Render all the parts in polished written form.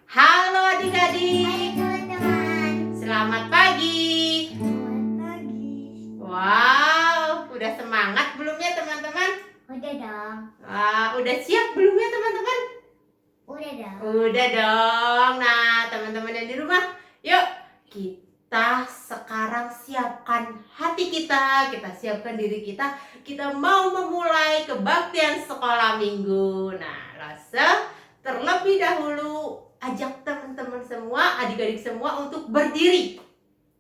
Halo Hai adik-adik, teman-teman. selamat pagi. Selamat pagi. Wow, udah semangat belum ya teman-teman? Udah dong. Udah siap belum ya teman-teman? Udah dong. Udah dong. Nah, teman-teman yang di rumah, yuk kita sekarang siapkan hati kita siapkan diri kita. Kita mau memulai kebaktian sekolah minggu. Nah, rasa terlebih dahulu ajak teman-teman semua, adik-adik semua untuk berdiri.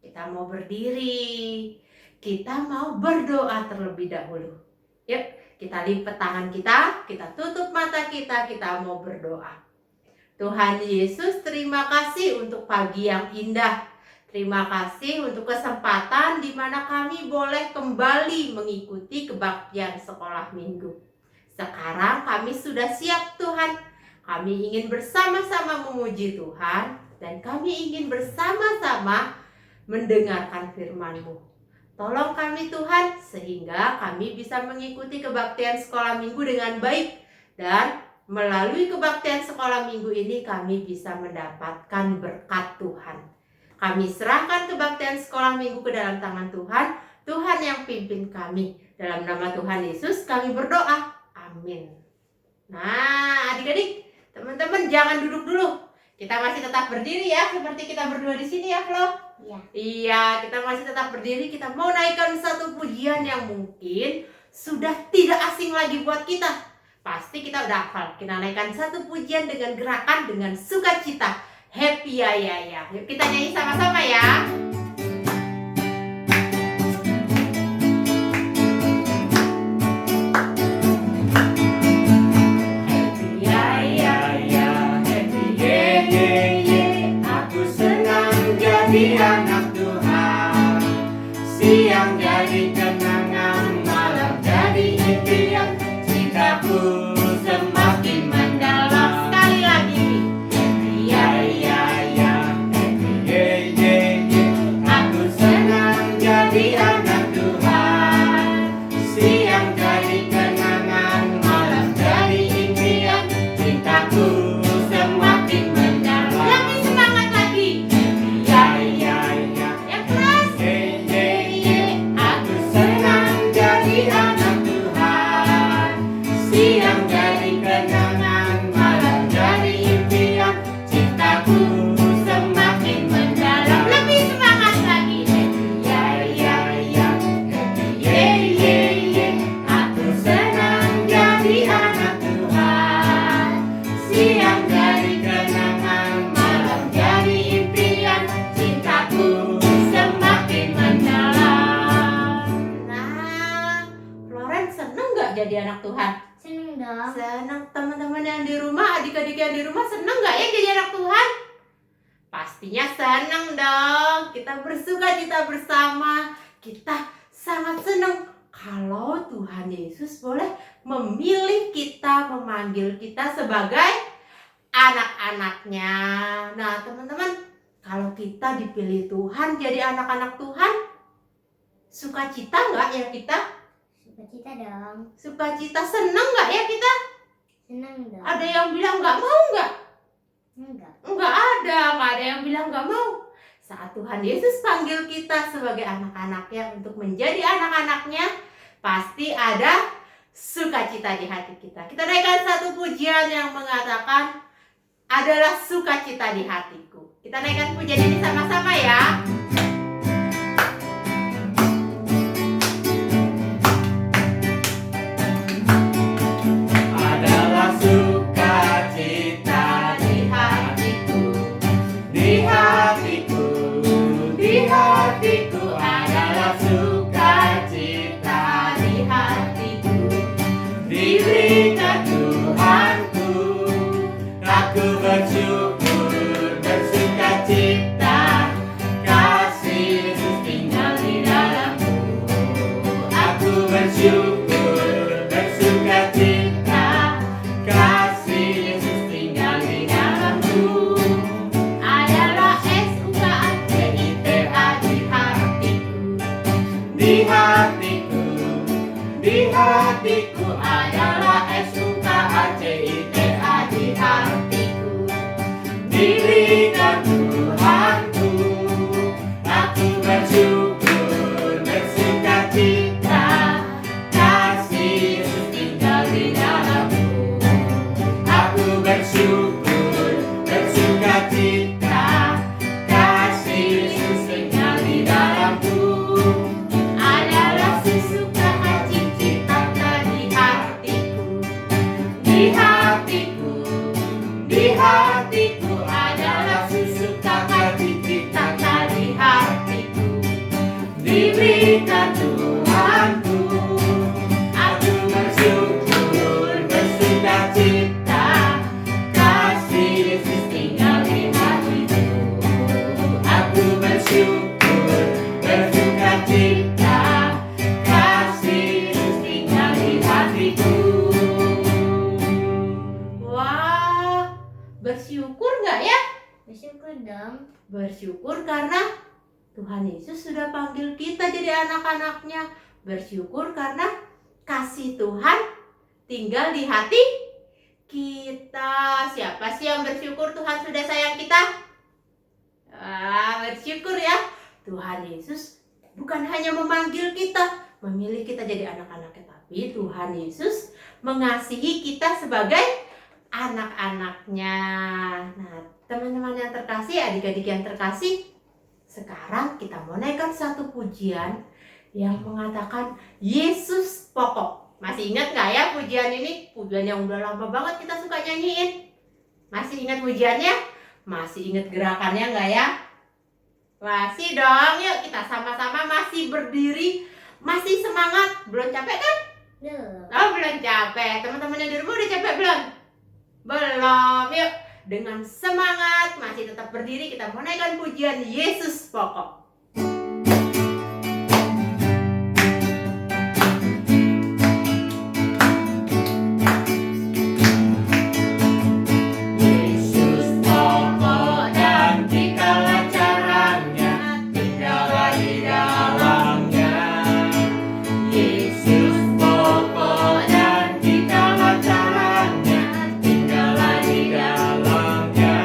Kita mau berdiri. Kita mau berdoa terlebih dahulu. Yuk, kita lipat tangan kita tutup mata kita mau berdoa. Tuhan Yesus, terima kasih untuk pagi yang indah. Terima kasih untuk kesempatan di mana kami boleh kembali mengikuti kebaktian sekolah minggu. Sekarang kami sudah siap Tuhan. Kami ingin bersama-sama memuji Tuhan dan kami ingin bersama-sama mendengarkan firman-Mu. Tolong kami Tuhan sehingga kami bisa mengikuti kebaktian sekolah minggu dengan baik dan melalui kebaktian sekolah minggu ini kami bisa mendapatkan berkat Tuhan. Kami serahkan kebaktian sekolah minggu ke dalam tangan Tuhan. Tuhan yang pimpin kami. Dalam nama Tuhan Yesus kami berdoa. Amin. Nah, adik-adik, teman-teman jangan duduk dulu. Kita masih tetap berdiri ya, seperti kita berdua di sini ya, Flo. Iya. Iya, kita masih tetap berdiri. Kita mau naikkan satu pujian yang mungkin sudah tidak asing lagi buat kita. Pasti kita udah hafal. Kita naikkan satu pujian dengan gerakan, dengan sukacita. Happy ya ya ya. Yuk kita nyanyi sama-sama ya. Happy ya ya ya, happy ye ye ye. Aku senang jadi anak Tuhan. Siang jadi kenangan, malam jadi impian. Cintaku semakin mendalam. Sekali lagi. Happy ya ya ya, happy ye ye ye. Aku senang jadi anak Tuhan. Siang jadi kenangan, malam jadi impian. Cintaku semakin mendalam. Lebih semangat lagi. Happy ya ya ya. Yang keras. Ye ye ye. Aku senang jadi anak Tuhan. Siang jadi kenangan, malam jadi impian. Cintaku semakin mendalam. Lebih semangat lagi. Happy ya ya ya, happy ye ye ye. Aku senang jadi anak Tuhan. Siang jadi kenangan, malam jadi impian. Cintaku semakin mendalam. Nah, Florence seneng gak jadi anak Tuhan? Seneng dong. Senang. Teman-teman yang di rumah, adik-adik yang di rumah senang gak ya jadi anak Tuhan? Pastinya senang dong. Kita bersukacita bersama. Kita sangat senang kalau Tuhan Yesus boleh memilih kita, memanggil kita sebagai anak-anaknya. Nah teman-teman, kalau kita dipilih Tuhan jadi anak-anak Tuhan, sukacita gak ya kita? Sukacita dong. Sukacita, senang gak ya kita? Seneng dong. Ada yang bilang gak mau gak? Enggak. Enggak ada yang bilang gak mau. Saat Tuhan Yesus panggil kita sebagai anak-anaknya untuk menjadi anak-anaknya, pasti ada sukacita di hati kita. Kita naikkan satu pujian yang mengatakan adalah sukacita di hatiku. Kita naikkan pujian ini sama-sama ya. Adalah sukacita di hatiku, di hatiku, di hatiku. Adalah sukacita di hatiku. Diberikan Tuhanku, aku bersyukur, bersukacita. Kasih Yesus tinggal di dalamku. Aku bersyukur, bersukacita. Kasih Yesus tinggal di dalamku. Adalah SUKACITA di hatiku. Di hatiku, di hatiku. Adalah SUKACITA di hatiku. diberikan Tuhanku. Aku bersyukur, bersukacita, kasih Yesus tinggal di dalamku. Aku bersyukur, bersukacita, kasih Yesus tinggal di dalamku. Adalah sukacita di hatiku, di hatiku, di hatiku. Adalah sukacita di hatiku, diberikan Tuhanku. Aku bersyukur, bersukacita, kasih Yesus tinggal di hatiku. Aku bersyukur, bersukacita, kasih Yesus tinggal di hatiku. Wah, bersyukur nggak ya? Bersyukur dong. Bersyukur karena Tuhan Yesus sudah panggil kita jadi anak-anaknya. Bersyukur karena kasih Tuhan tinggal di hati kita. Siapa sih yang bersyukur Tuhan sudah sayang kita? Bersyukur ya. Tuhan Yesus bukan hanya memanggil kita, memilih kita jadi anak-anaknya, tapi Tuhan Yesus mengasihi kita sebagai anak-anaknya. Nah, teman-teman yang terkasih, adik-adik yang terkasih, sekarang kita mau naikkan satu pujian yang mengatakan Yesus pokok. Masih ingat nggak ya pujian ini? Pujian yang udah lama banget kita suka nyanyiin. Masih ingat pujiannya? Masih ingat gerakannya nggak ya? Masih dong, yuk kita sama-sama masih berdiri, masih semangat. Belum capek kan? Belum. Oh, belum capek. Teman-teman yang di rumah udah capek belum? Belum. Yuk, dengan semangat masih tetap berdiri, kita mau naikkan pujian Yesus pokok. Yesus pokok dan dikala caranya, tinggallah di dalamnya. Yesus pokok dan dikala caranya, tinggallah di dalamnya.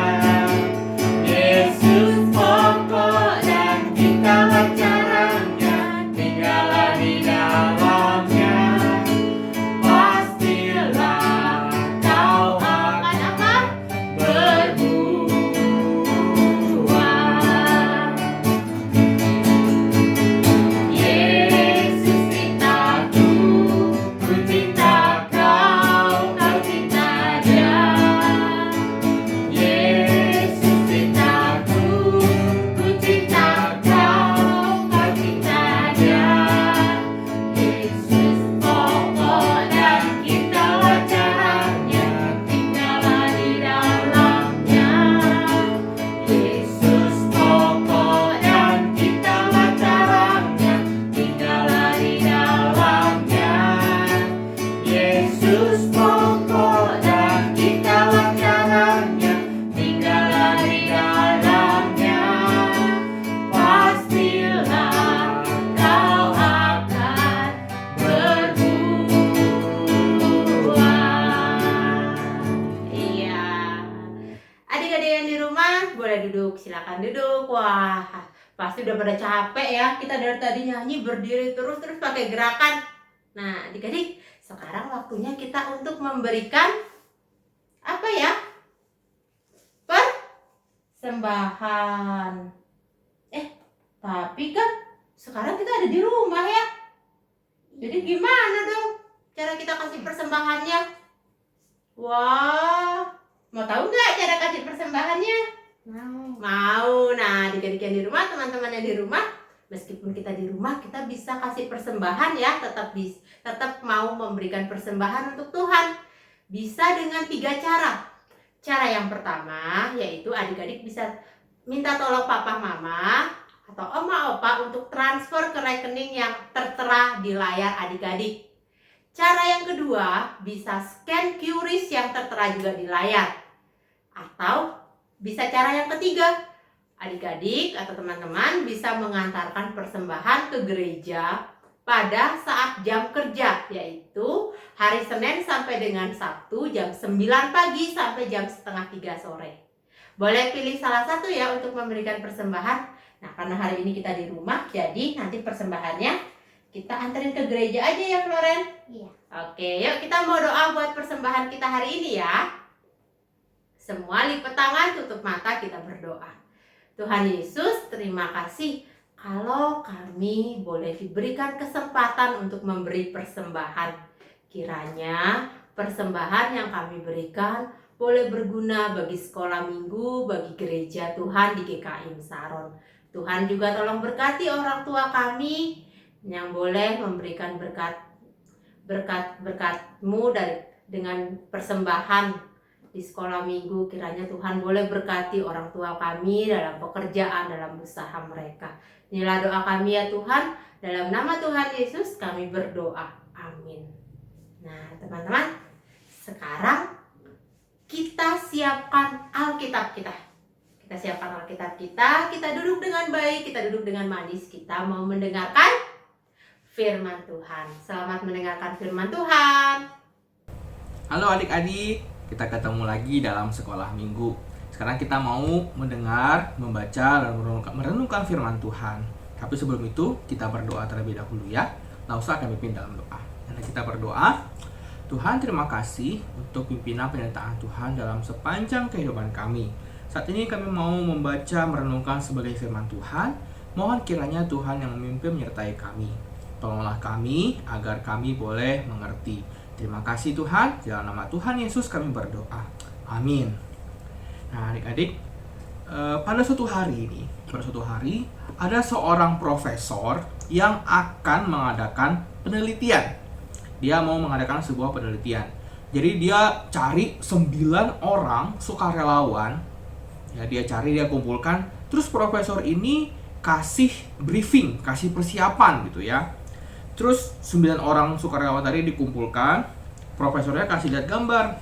Yesus pokok dan dikala caranya, tinggallah di dalamnya. Pastilah kau akan apa? Berbuah. Yesus cintaku, ku cinta kau, kau cinta dia. Yesus cintaku, ku cinta kau, kau cinta dia. Yesus pokok dan tinggallah caranya, tinggallah di dalamnya. Yesus pokok dan tinggallah caranya, tinggallah di dalamnya. Yesus pokok dan tinggallah caranya, tinggallah di dalamnya. Pastilah kau akan berbuah. Iya. Adik-adik yang di rumah boleh duduk, silakan duduk. Wah, pasti udah pada capek ya. Kita dari tadi nyanyi berdiri terus pakai gerakan. Nah, adik-adik, sekarang waktunya kita untuk memberikan apa ya? Persembahan. Tapi kan sekarang kita ada di rumah ya. Jadi gimana dong cara kita kasih persembahannya? Wah, mau tahu nggak cara kasih persembahannya? Mau. Mau. Nah, adik-adik yang di rumah, teman-teman yang di rumah, meskipun kita di rumah, kita bisa kasih persembahan ya, tetap mau memberikan persembahan untuk Tuhan. Bisa dengan 3 cara. Cara yang pertama yaitu adik-adik bisa minta tolong papa mama atau oma opa untuk transfer ke rekening yang tertera di layar adik-adik. Cara yang kedua bisa scan QRIS yang tertera juga di layar. Atau bisa cara yang ketiga, adik-adik atau teman-teman bisa mengantarkan persembahan ke gereja pada saat jam kerja, yaitu hari Senin sampai dengan Sabtu jam 9 pagi sampai jam setengah 3 sore. Boleh pilih salah satu ya untuk memberikan persembahan. Nah, karena hari ini kita di rumah, jadi nanti persembahannya kita anterin ke gereja aja ya, Floren. Iya. Oke, yuk kita mau doa buat persembahan kita hari ini ya. Semua lipat tangan, tutup mata, kita berdoa. Tuhan Yesus, terima kasih kalau kami boleh diberikan kesempatan untuk memberi persembahan. Kiranya persembahan yang kami berikan boleh berguna bagi sekolah minggu, bagi gereja Tuhan di GKI Saron. Tuhan juga tolong berkati orang tua kami yang boleh memberikan berkat-berkat-Mu dengan persembahan di sekolah minggu. Kiranya Tuhan boleh berkati orang tua kami dalam pekerjaan, dalam usaha mereka. Inilah doa kami ya Tuhan, dalam nama Tuhan Yesus kami berdoa, amin. Nah teman-teman, sekarang kita siapkan Alkitab kita. Kita siapkan Alkitab kita duduk dengan baik, kita duduk dengan manis, kita mau mendengarkan firman Tuhan. Selamat mendengarkan firman Tuhan. Halo adik-adik, kita ketemu lagi dalam sekolah minggu. Sekarang kita mau mendengar, membaca, dan merenungkan firman Tuhan. Tapi sebelum itu, kita berdoa terlebih dahulu ya. Langsung akan pimpin dalam doa. Dan kita berdoa, Tuhan terima kasih untuk pimpinan penyertaan Tuhan dalam sepanjang kehidupan kami. Saat ini kami mau membaca, merenungkan sebagai firman Tuhan. Mohon kiranya Tuhan yang memimpin menyertai kami. Tolonglah kami agar kami boleh mengerti. Terima kasih Tuhan, dalam nama Tuhan Yesus kami berdoa. Amin. Nah adik-adik, pada suatu hari ada seorang profesor yang akan mengadakan penelitian. Dia mau mengadakan sebuah penelitian. Jadi dia cari 9 orang sukarelawan. Ya, dia kumpulkan. Terus profesor ini kasih briefing, kasih persiapan gitu ya. Terus 9 orang sukarelawan tadi dikumpulkan, profesornya kasih lihat gambar.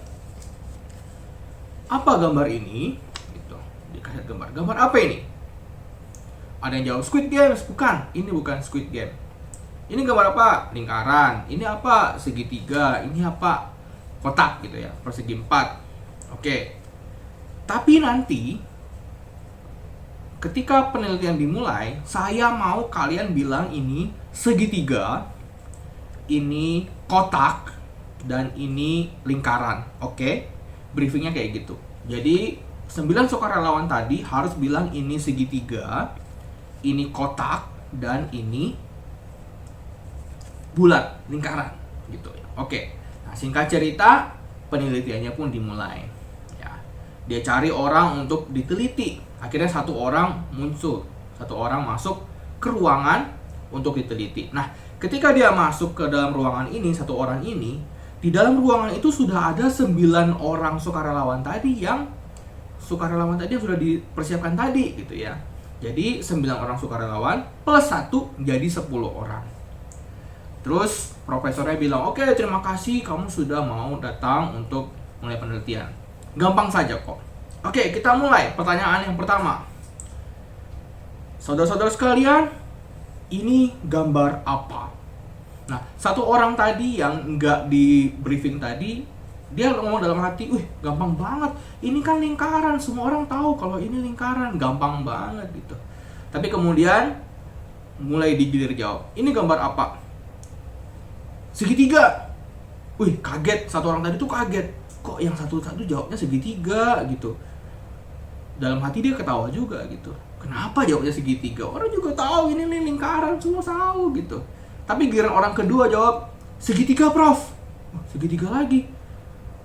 Apa gambar ini? Gitu. Dikasih gambar. Gambar apa ini? Ada yang jawab Squid Games. Bukan, ini bukan Squid Game. Ini gambar apa? Lingkaran. Ini apa? Segitiga. Ini apa? Kotak gitu ya, persegi 4. Oke. Tapi nanti ketika penelitian dimulai, saya mau kalian bilang ini segitiga, ini kotak, dan ini lingkaran. Oke? Briefingnya kayak gitu. Jadi 9 sukarelawan tadi harus bilang ini segitiga, ini kotak, dan ini bulat, lingkaran gitu ya. Oke. Nah, singkat cerita, penelitiannya pun dimulai. Ya. Dia cari orang untuk diteliti. Akhirnya satu orang muncul, satu orang masuk ke ruangan untuk diteliti. Nah, ketika dia masuk ke dalam ruangan ini, satu orang ini, di dalam ruangan itu sudah ada 9 orang sukarelawan tadi yang sudah dipersiapkan tadi gitu ya. Jadi 9 orang sukarelawan plus 1 jadi 10 orang. Terus profesornya bilang, "Oke, terima kasih kamu sudah mau datang untuk mulai penelitian. Gampang saja kok. Oke, kita mulai. Pertanyaan yang pertama. Saudara-saudara sekalian, ini gambar apa?" Nah, satu orang tadi yang nggak di briefing tadi, dia ngomong dalam hati, "Wih, gampang banget. Ini kan lingkaran. Semua orang tahu kalau ini lingkaran. Gampang banget gitu." Tapi kemudian mulai digilir jawab, "Ini gambar apa?" "Segitiga." Wih, kaget. Satu orang tadi tuh kaget. Kok yang satu-satu jawabnya segitiga gitu. Dalam hati dia ketawa juga gitu. Kenapa jawabnya segitiga? Orang juga tahu ini nih lingkaran, semua tahu gitu. Tapi giliran orang kedua jawab segitiga, Prof. Segitiga lagi.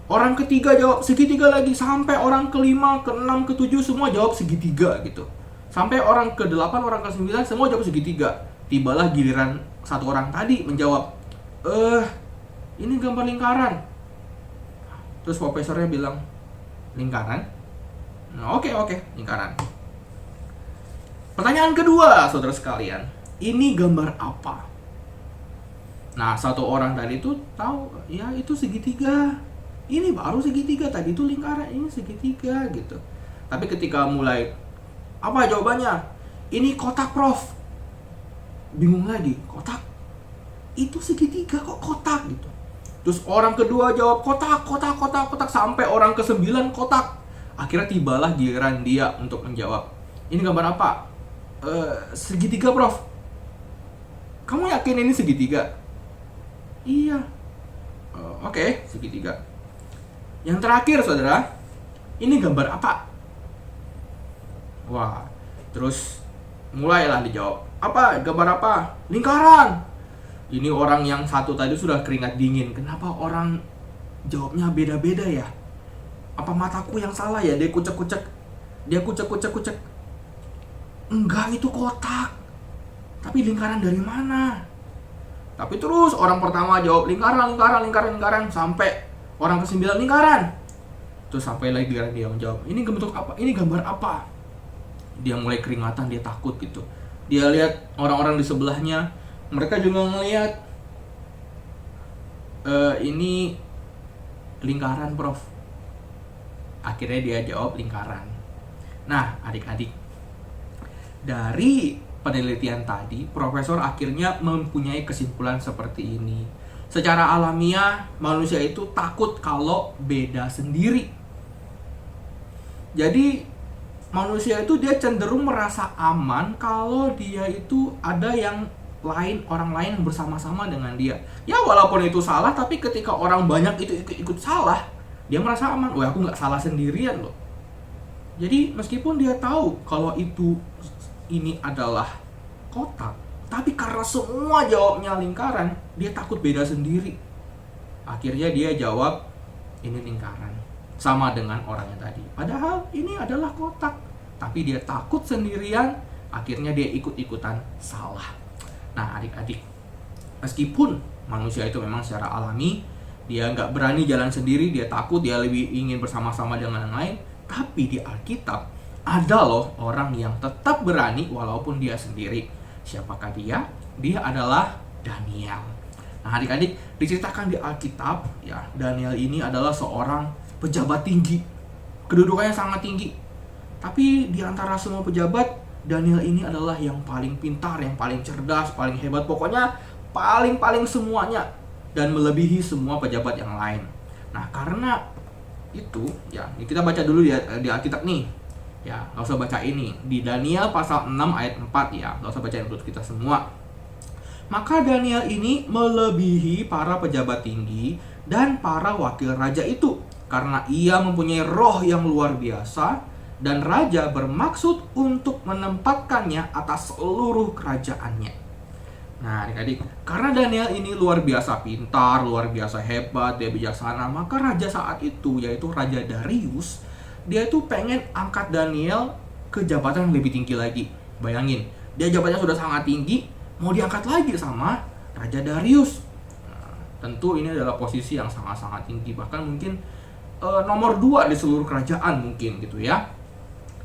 Orang ketiga jawab segitiga lagi. Sampai orang kelima, keenam, ketujuh semua jawab segitiga gitu. Sampai orang ke-8, orang ke-9 semua jawab segitiga. Tibalah giliran satu orang tadi menjawab, ini gambar lingkaran." Terus profesornya bilang, "Lingkaran?" Nah, oke, lingkaran. Pertanyaan kedua, saudara sekalian, ini gambar apa? Nah, satu orang tadi itu tahu, ya itu segitiga. Ini baru segitiga, tadi itu lingkaran, ini segitiga gitu. Tapi ketika mulai, apa jawabannya? Ini kotak, Prof. Bingung lagi, kotak? Itu segitiga kok kotak gitu. Terus orang kedua jawab kotak, sampai orang ke-9 kotak. Akhirnya tibalah giliran dia untuk menjawab. Ini gambar apa? Segitiga, Prof. Kamu yakin ini segitiga? Iya. Oke, segitiga. Yang terakhir, saudara, ini gambar apa? Wah, terus mulailah dijawab. Apa? Gambar apa? Lingkaran. Ini orang yang satu tadi sudah keringat dingin. Kenapa orang jawabnya beda-beda ya? Apa mataku yang salah ya? Dia kucek-kucek. Enggak, itu kotak. Tapi lingkaran dari mana? Tapi terus orang pertama jawab lingkaran sampai orang ke-9 lingkaran. Terus sampai lagi dia menjawab, ini bentuk apa? Ini gambar apa? Dia mulai keringatan, dia takut gitu. Dia lihat orang-orang di sebelahnya, mereka juga ngelihat ini lingkaran, Prof. Akhirnya dia jawab lingkaran. Nah, adik-adik, dari penelitian tadi, profesor akhirnya mempunyai kesimpulan seperti ini. Secara alamiah, manusia itu takut kalau beda sendiri. Jadi, manusia itu dia cenderung merasa aman kalau dia itu ada yang lain, orang lain yang bersama-sama dengan dia. Ya, walaupun itu salah, tapi ketika orang banyak itu ikut salah, dia merasa aman. Wah, aku nggak salah sendirian loh. Jadi, meskipun dia tahu kalau ini adalah kotak, tapi karena semua jawabnya lingkaran, dia takut beda sendiri. Akhirnya dia jawab ini lingkaran, sama dengan orang yang tadi. Padahal ini adalah kotak, tapi dia takut sendirian, akhirnya dia ikut-ikutan salah. Nah, adik-adik, meskipun manusia itu memang secara alami dia nggak berani jalan sendiri, dia takut, dia lebih ingin bersama-sama dengan yang lain, tapi di Alkitab ada loh orang yang tetap berani walaupun dia sendiri. Siapakah dia? Dia adalah Daniel. Nah, adik-adik, diceritakan di Alkitab, ya, Daniel ini adalah seorang pejabat tinggi. Kedudukannya sangat tinggi. Tapi di antara semua pejabat, Daniel ini adalah yang paling pintar, yang paling cerdas, paling hebat, pokoknya paling semuanya dan melebihi semua pejabat yang lain. Nah, karena itu, ya, kita baca dulu di Alkitab nih. Ya, nggak usah baca ini. Di Daniel pasal 6 ayat 4 ya. Nggak usah baca untuk kita semua. Maka Daniel ini melebihi para pejabat tinggi dan para wakil raja itu. Karena ia mempunyai roh yang luar biasa. Dan raja bermaksud untuk menempatkannya atas seluruh kerajaannya. Nah, adik-adik, karena Daniel ini luar biasa pintar, luar biasa hebat, dia bijaksana, maka raja saat itu, yaitu Raja Darius, dia itu pengen angkat Daniel ke jabatan yang lebih tinggi lagi. Bayangin, dia jabatannya sudah sangat tinggi, mau diangkat lagi sama Raja Darius. Nah, tentu ini adalah posisi yang sangat-sangat tinggi, bahkan mungkin nomor 2 di seluruh kerajaan mungkin gitu ya.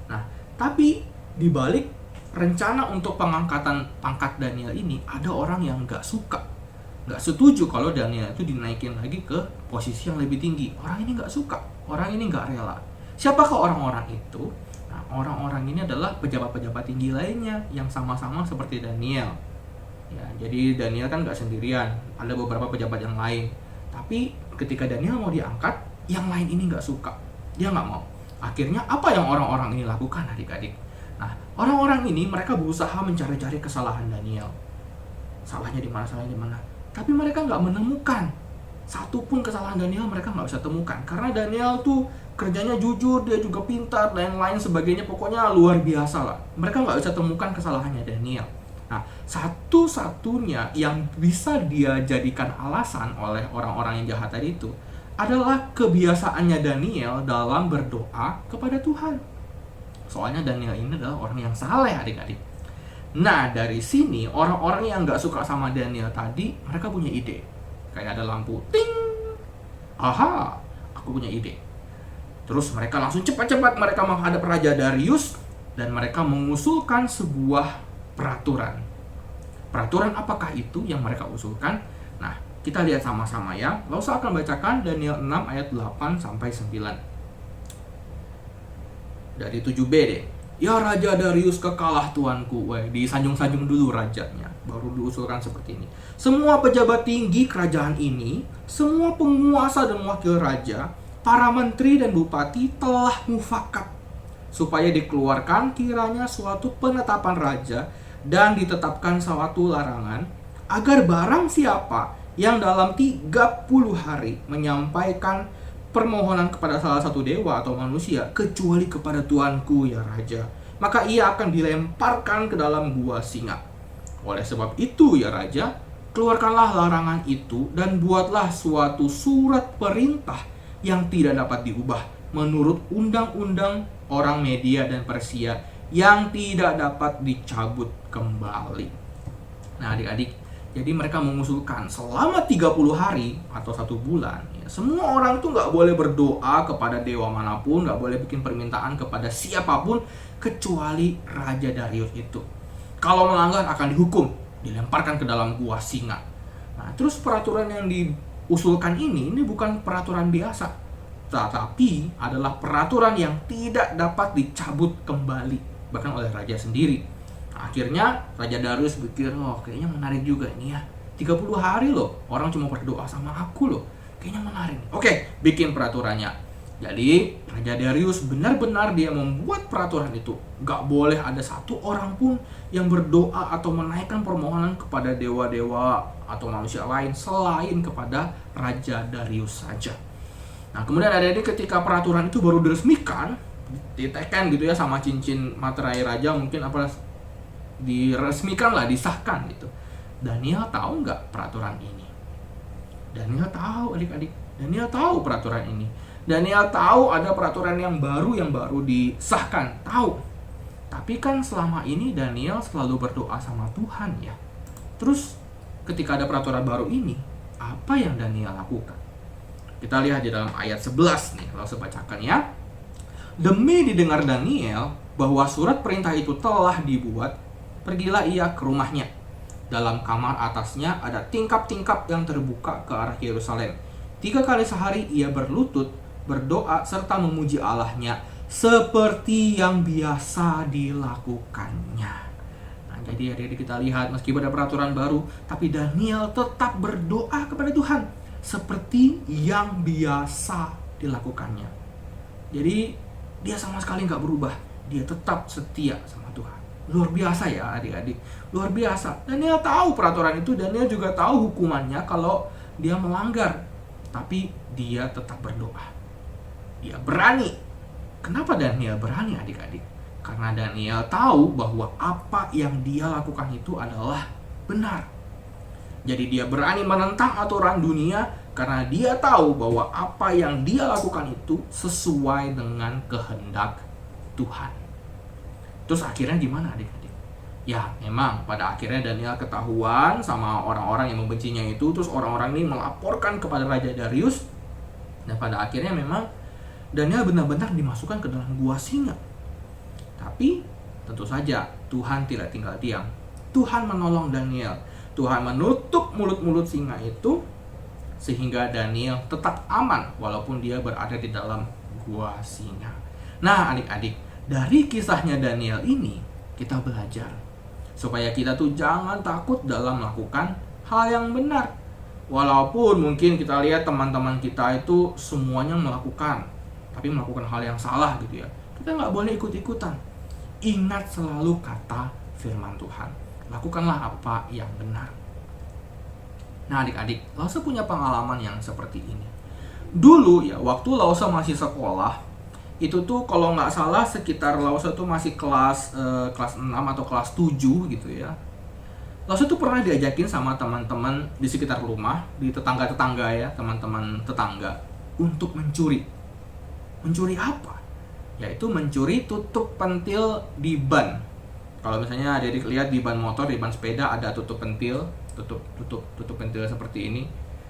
Nah, tapi di balik rencana untuk pengangkatan pangkat Daniel ini, ada orang yang nggak suka, nggak setuju kalau Daniel itu dinaikin lagi ke posisi yang lebih tinggi. Orang ini nggak suka, orang ini nggak rela. Siapakah orang-orang itu? Nah, orang-orang ini adalah pejabat-pejabat tinggi lainnya yang sama-sama seperti Daniel. Ya, jadi Daniel kan nggak sendirian, ada beberapa pejabat yang lain. Tapi ketika Daniel mau diangkat, yang lain ini nggak suka, dia nggak mau. Akhirnya apa yang orang-orang ini lakukan, adik-adik? Nah, orang-orang ini mereka berusaha mencari-cari kesalahan Daniel. Salahnya di mana? Tapi mereka nggak menemukan satu pun kesalahan Daniel, mereka nggak bisa temukan. Karena Daniel tuh kerjanya jujur, dia juga pintar, dan lain sebagainya, pokoknya luar biasa lah. Mereka nggak bisa temukan kesalahannya Daniel. Nah, satu-satunya yang bisa dia jadikan alasan oleh orang-orang yang jahat tadi itu adalah kebiasaannya Daniel dalam berdoa kepada Tuhan. Soalnya Daniel ini adalah orang yang saleh, adik-adik. Nah, dari sini orang-orang yang nggak suka sama Daniel tadi, mereka punya ide. Kayak ada lampu, ting! Aha, aku punya ide. Terus mereka langsung cepat-cepat mereka menghadap Raja Darius dan mereka mengusulkan sebuah peraturan. Peraturan apakah itu yang mereka usulkan? Nah, kita lihat sama-sama ya. Lalu saya akan bacakan Daniel 6 ayat 8 sampai 9. Dari 7b deh. Ya Raja Darius, kekalah tuanku. Wah, disanjung-sanjung dulu rajanya, baru diusulkan seperti ini. Semua pejabat tinggi kerajaan ini, semua penguasa dan wakil raja, para menteri dan bupati telah mufakat supaya dikeluarkan kiranya suatu penetapan raja dan ditetapkan suatu larangan agar barang siapa yang dalam 30 hari menyampaikan permohonan kepada salah satu dewa atau manusia kecuali kepada Tuanku ya Raja, maka ia akan dilemparkan ke dalam gua singa. Oleh sebab itu ya Raja, keluarkanlah larangan itu dan buatlah suatu surat perintah yang tidak dapat diubah menurut undang-undang orang Media dan Persia yang tidak dapat dicabut kembali. Nah adik-adik, jadi mereka mengusulkan selama 30 hari atau 1 bulan ya, semua orang itu nggak boleh berdoa kepada dewa manapun, nggak boleh bikin permintaan kepada siapapun kecuali Raja Darius itu. Kalau melanggar akan dihukum, dilemparkan ke dalam gua singa. Nah, terus peraturan yang diusulkan ini bukan peraturan biasa, tetapi adalah peraturan yang tidak dapat dicabut kembali, bahkan oleh raja sendiri. Nah, akhirnya Raja Darius pikir, kayaknya menarik juga ini ya. 30 hari loh, orang cuma berdoa sama aku loh. Kayaknya menarik. Oke, bikin peraturannya. Jadi, Raja Darius benar-benar dia membuat peraturan itu. Gak boleh ada satu orang pun yang berdoa atau menaikkan permohonan kepada dewa-dewa atau manusia lain selain kepada Raja Darius saja. Nah, kemudian ada ini ketika peraturan itu baru diresmikan, diteken gitu ya sama cincin materai raja, mungkin apa diresmikan lah, disahkan gitu. Daniel tahu nggak peraturan ini? Daniel tahu adik-adik. Daniel tahu peraturan ini. Daniel tahu ada peraturan yang baru disahkan, tahu. Tapi kan selama ini Daniel selalu berdoa sama Tuhan ya. Terus ketika ada peraturan baru ini, apa yang Daniel lakukan? Kita lihat di dalam ayat 11 nih, langsung bacakan ya. Demi didengar Daniel bahwa surat perintah itu telah dibuat, pergilah ia ke rumahnya. Dalam kamar atasnya ada tingkap-tingkap yang terbuka ke arah Yerusalem. 3 kali sehari ia berlutut, berdoa serta memuji Allahnya seperti yang biasa dilakukannya. Nah, jadi adik-adik kita lihat meskipun ada peraturan baru, tapi Daniel tetap berdoa kepada Tuhan seperti yang biasa dilakukannya. Jadi dia sama sekali nggak berubah, dia tetap setia sama Tuhan. Luar biasa ya adik-adik, luar biasa. Daniel tahu peraturan itu, Daniel juga tahu hukumannya kalau dia melanggar, tapi dia tetap berdoa. Dia berani. Kenapa Daniel berani adik-adik? Karena Daniel tahu bahwa apa yang dia lakukan itu adalah benar. Jadi dia berani menentang aturan dunia karena dia tahu bahwa apa yang dia lakukan itu sesuai dengan kehendak Tuhan. Terus akhirnya gimana adik-adik? Ya memang pada akhirnya Daniel ketahuan sama orang-orang yang membencinya itu. Terus orang-orang ini melaporkan kepada Raja Darius. Dan pada akhirnya memang Daniel benar-benar dimasukkan ke dalam gua singa. Tapi tentu saja Tuhan tidak tinggal diam. Tuhan menolong Daniel. Tuhan menutup mulut-mulut singa itu sehingga Daniel tetap aman walaupun dia berada di dalam gua singa. Nah adik-adik, dari kisahnya Daniel ini kita belajar supaya kita tuh jangan takut dalam melakukan hal yang benar. Walaupun mungkin kita lihat teman-teman kita itu semuanya melakukan, tapi melakukan hal yang salah gitu ya. Kita nggak boleh ikut-ikutan. Ingat selalu kata firman Tuhan. Lakukanlah apa yang benar. Nah adik-adik, Lause punya pengalaman yang seperti ini. Dulu ya, waktu Lause masih sekolah, itu tuh kalau nggak salah sekitar Lause tuh masih kelas 6 atau kelas 7 gitu ya. Lause tuh pernah diajakin sama teman-teman di sekitar rumah, di tetangga-tetangga ya, teman-teman tetangga, untuk mencuri. Mencuri apa? Yaitu mencuri tutup pentil di ban. Kalau misalnya adik-adik lihat di ban motor, di ban sepeda ada tutup pentil, tutup pentil seperti ini.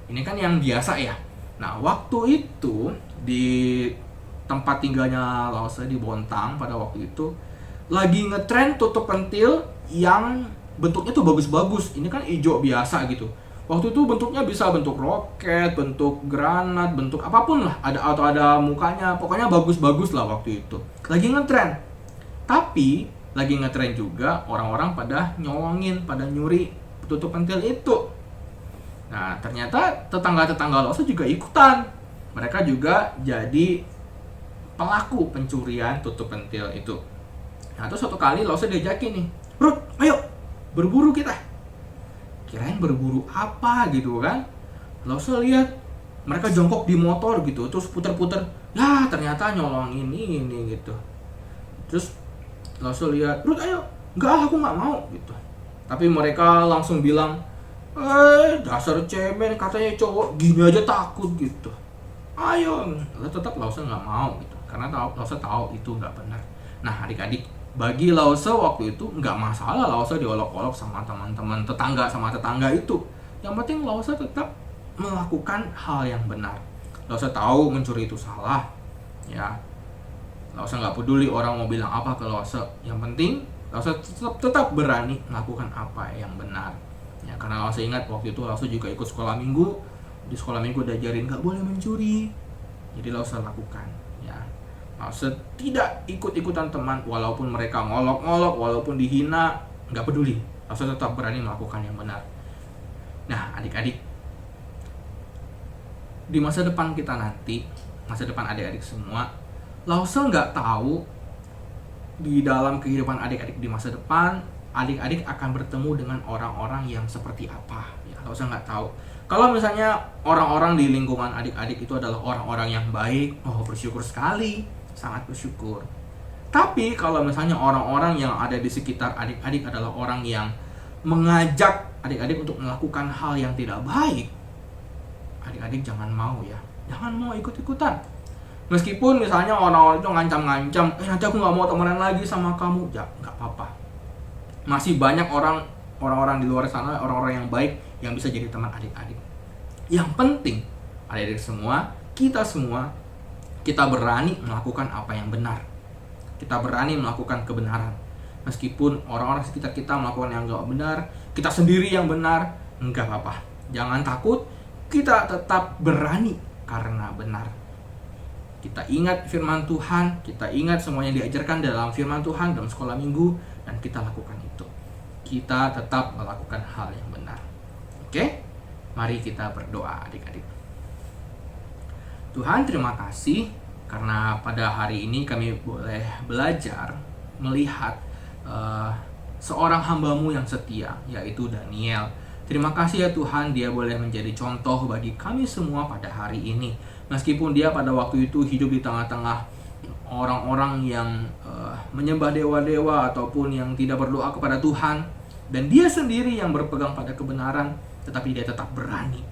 Ini kan yang biasa ya. Nah, waktu itu di tempat tinggalnya Lause di Bontang pada waktu itu lagi ngetren tutup pentil yang bentuknya tuh bagus-bagus. Ini kan hijau biasa gitu. Waktu itu bentuknya bisa bentuk roket, bentuk granat, bentuk apapun lah. Ada mukanya, pokoknya bagus-bagus lah waktu itu. Lagi ngetren. Tapi lagi ngetren juga orang-orang pada nyolongin, pada nyuri tutup pentil itu. Nah ternyata tetangga-tetangga Lause juga ikutan. mereka juga jadi pelaku pencurian tutup pentil itu. Nah, terus suatu kali Lause diajakin nih, Ruth, ayo berburu kita. Kirain berburu apa gitu kan. Lause lihat mereka jongkok di motor gitu, terus puter-puter, ya ternyata nyolong ini gitu. Terus Lause lihat, Ruth ayo, enggak, aku nggak mau gitu. Tapi mereka langsung bilang, dasar cemen, katanya cowok gini aja takut gitu. Ayo, tetap Lause nggak mau gitu, karena Lause tahu itu nggak benar. Nah adik-adik, bagi Lause waktu itu nggak masalah Lause diolok-olok sama teman-teman sama tetangga itu. Yang penting Lause tetap melakukan hal yang benar. Lause tahu mencuri itu salah, ya. Lause nggak peduli orang mau bilang apa ke Lause. Yang penting Lause tetap berani melakukan apa yang benar. Ya, karena Lause ingat waktu itu Lause juga ikut sekolah minggu. Di sekolah minggu diajarin nggak boleh mencuri. Jadi Lause lakukan. Ya, Lause tidak ikut-ikutan teman walaupun mereka ngolok-ngolok, walaupun dihina, nggak peduli. Lause tetap berani melakukan yang benar. Nah, adik-adik, di masa depan kita nanti, masa depan adik-adik semua, Lause nggak tahu di dalam kehidupan adik-adik di masa depan, adik-adik akan bertemu dengan orang-orang yang seperti apa. Ya, Lause nggak tahu. Kalau misalnya orang-orang di lingkungan adik-adik itu adalah orang-orang yang baik, oh bersyukur sekali, sangat bersyukur. Tapi kalau misalnya orang-orang yang ada di sekitar adik-adik adalah orang yang mengajak adik-adik untuk melakukan hal yang tidak baik, adik-adik jangan mau ya, jangan mau ikut-ikutan. Meskipun misalnya orang-orang itu ngancam-ngancam, nanti aku nggak mau temenan lagi sama kamu, ya nggak apa-apa. Masih banyak orang-orang di luar sana, orang-orang yang baik yang bisa jadi teman adik-adik. Yang penting adik-adik semua, kita berani melakukan apa yang benar. Kita berani melakukan kebenaran. Meskipun orang-orang sekitar kita melakukan yang nggak benar, kita sendiri yang benar, nggak apa-apa. Jangan takut, kita tetap berani karena benar. Kita ingat firman Tuhan, kita ingat semua yang diajarkan dalam firman Tuhan dalam sekolah minggu, dan kita lakukan itu. Kita tetap melakukan hal yang benar. Oke? Mari kita berdoa adik-adik. Tuhan, terima kasih karena pada hari ini kami boleh belajar melihat seorang hamba-Mu yang setia, yaitu Daniel. Terima kasih ya Tuhan, dia boleh menjadi contoh bagi kami semua pada hari ini. Meskipun dia pada waktu itu hidup di tengah-tengah orang-orang yang menyembah dewa-dewa ataupun yang tidak berdoa kepada Tuhan, dan dia sendiri yang berpegang pada kebenaran, tetapi dia tetap berani.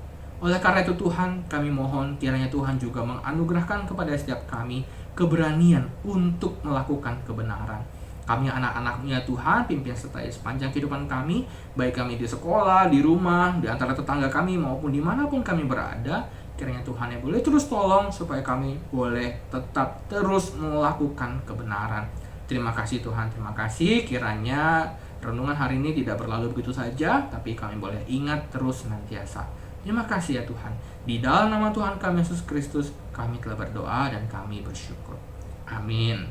Oleh karena itu Tuhan, kami mohon kiranya Tuhan juga menganugerahkan kepada setiap kami keberanian untuk melakukan kebenaran. Kami anak-anak-Nya Tuhan, pimpin sertai sepanjang kehidupan kami, baik kami di sekolah, di rumah, di antara tetangga kami, maupun dimanapun kami berada. Kiranya Tuhan yang boleh terus tolong supaya kami boleh tetap terus melakukan kebenaran. Terima kasih Tuhan, terima kasih. Kiranya renungan hari ini tidak berlalu begitu saja, tapi kami boleh ingat terus senantiasa. Terima kasih ya Tuhan. Di dalam nama Tuhan kami Yesus Kristus, kami telah berdoa dan kami bersyukur. Amin.